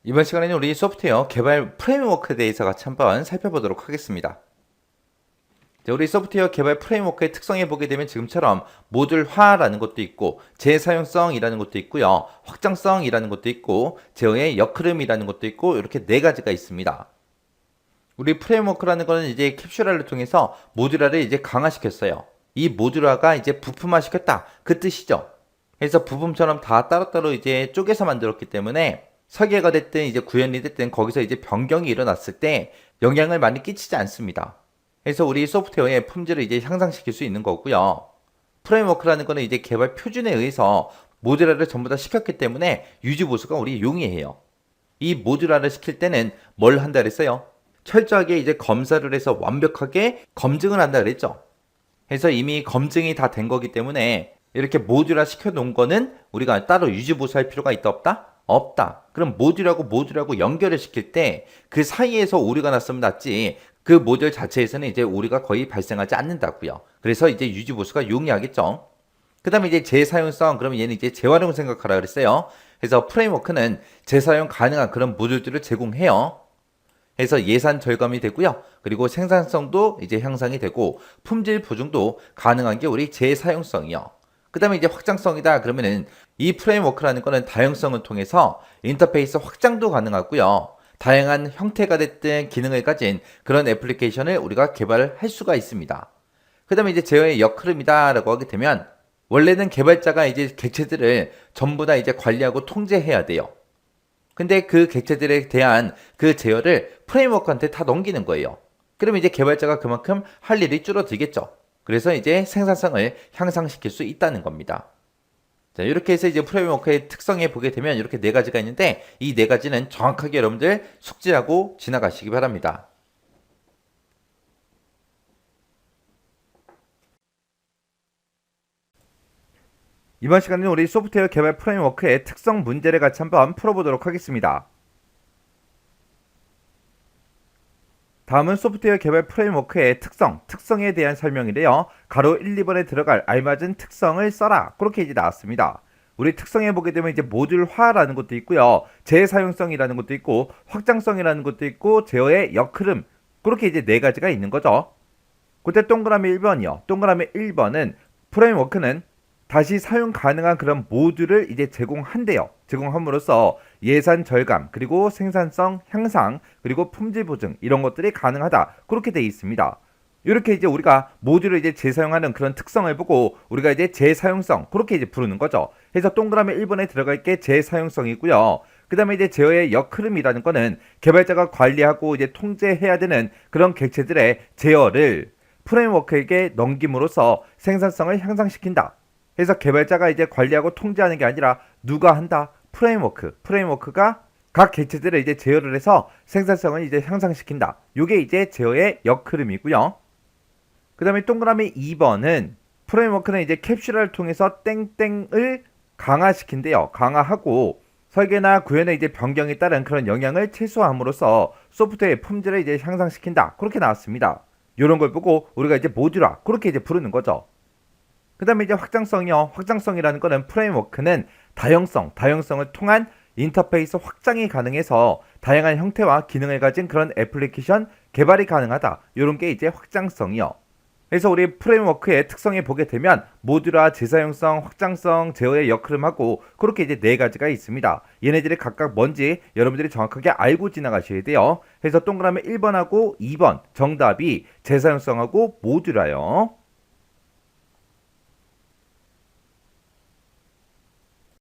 이번 시간에는 우리 소프트웨어 개발 프레임워크에 대해서 같이 한번 살펴보도록 하겠습니다. 자, 우리 소프트웨어 개발 프레임워크의 특성에 보게 되면 지금처럼 모듈화라는 것도 있고 재사용성이라는 것도 있고요. 확장성이라는 것도 있고 제어의 역흐름이라는 것도 있고 이렇게 네 가지가 있습니다. 우리 프레임워크라는 거는 이제 캡슐화를 통해서 모듈화를 이제 강화시켰어요. 이 모듈화가 이제 부품화 시켰다 그 뜻이죠. 그래서 부품처럼 다 따로따로 이제 쪼개서 만들었기 때문에 설계가 됐든 이제 구현이 됐든 거기서 이제 변경이 일어났을 때 영향을 많이 끼치지 않습니다. 그래서 우리 소프트웨어의 품질을 이제 향상시킬 수 있는 거고요. 프레임워크라는 거는 이제 개발 표준에 의해서 모듈화를 전부 다 시켰기 때문에 유지 보수가 우리 용이해요. 이 모듈화를 시킬 때는 뭘 한다 그랬어요? 철저하게 이제 검사를 해서 완벽하게 검증을 한다 그랬죠. 그래서 이미 검증이 다 된 거기 때문에 이렇게 모듈화 시켜 놓은 거는 우리가 따로 유지 보수할 필요가 있다 없다? 없다. 그럼 모듈하고 연결을 시킬 때 그 사이에서 오류가 났으면 낫지 그 모듈 자체에서는 이제 오류가 거의 발생하지 않는다고요. 그래서 이제 유지 보수가 용이하겠죠. 그 다음에 이제 재사용성, 그러면 얘는 이제 재활용을 생각하라 그랬어요. 그래서 프레임워크는 재사용 가능한 그런 모듈들을 제공해요. 그래서 예산 절감이 되고요. 그리고 생산성도 이제 향상이 되고 품질 보증도 가능한 게 우리 재사용성이요. 그 다음에 이제 확장성이다 그러면은 이 프레임워크라는 거는 다양성을 통해서 인터페이스 확장도 가능하고요. 다양한 형태가 됐든 기능을 가진 그런 애플리케이션을 우리가 개발을 할 수가 있습니다. 그 다음에 이제 제어의 역흐름이다 라고 하게 되면 원래는 개발자가 이제 객체들을 전부 다 이제 관리하고 통제해야 돼요. 근데 그 객체들에 대한 그 제어를 프레임워크한테 다 넘기는 거예요. 그러면 이제 개발자가 그만큼 할 일이 줄어들겠죠. 그래서 이제 생산성을 향상시킬 수 있다는 겁니다. 자, 이렇게 해서 이제 프레임워크의 특성에 보게 되면 이렇게 네 가지가 있는데 이 네 가지는 정확하게 여러분들 숙지하고 지나가시기 바랍니다. 이번 시간에는 우리 소프트웨어 개발 프레임워크의 특성 문제를 같이 한번 풀어보도록 하겠습니다. 다음은 소프트웨어 개발 프레임워크의 특성에 대한 설명인데요. 가로 1, 2번에 들어갈 알맞은 특성을 써라. 그렇게 이제 나왔습니다. 우리 특성에 보게 되면 이제 모듈화라는 것도 있고요. 재사용성이라는 것도 있고 확장성이라는 것도 있고 제어의 역흐름. 그렇게 이제 네 가지가 있는 거죠. 그때 동그라미 1번이요. 동그라미 1번은 프레임워크는 다시 사용 가능한 그런 모듈을 이제 제공한대요. 제공함으로써 예산 절감, 그리고 생산성 향상, 그리고 품질 보증 이런 것들이 가능하다. 그렇게 되어 있습니다. 이렇게 이제 우리가 모듈을 이제 재사용하는 그런 특성을 보고 우리가 이제 재사용성 그렇게 이제 부르는 거죠. 그래서 동그라미 1번에 들어갈 게 재사용성이고요. 그 다음에 이제 제어의 역흐름이라는 거는 개발자가 관리하고 이제 통제해야 되는 그런 객체들의 제어를 프레임워크에게 넘김으로써 생산성을 향상시킨다. 그래서 개발자가 이제 관리하고 통제하는 게 아니라 누가 한다? 프레임워크가 각 객체들을 이제 제어를 해서 생산성을 이제 향상시킨다. 요게 이제 제어의 역흐름이고요. 그 다음에 동그라미 2번은 프레임워크는 이제 캡슐화를 통해서 땡땡을 강화시킨대요. 강화하고 설계나 구현의 이제 변경에 따른 그런 영향을 최소화함으로써 소프트웨어의 품질을 이제 향상시킨다. 그렇게 나왔습니다. 이런 걸 보고 우리가 이제 모듈화 그렇게 이제 부르는 거죠. 그 다음에 이제 확장성이요. 확장성이라는 거는 프레임워크는 다양성을 통한 인터페이스 확장이 가능해서 다양한 형태와 기능을 가진 그런 애플리케이션 개발이 가능하다. 이런 게 이제 확장성이요. 그래서 우리 프레임워크의 특성에 보게 되면 모듈화, 재사용성, 확장성, 제어의 역흐름하고 그렇게 이제 네 가지가 있습니다. 얘네들이 각각 뭔지 여러분들이 정확하게 알고 지나가셔야 돼요. 그래서 동그라미 1번하고 2번 정답이 재사용성하고 모듈화요.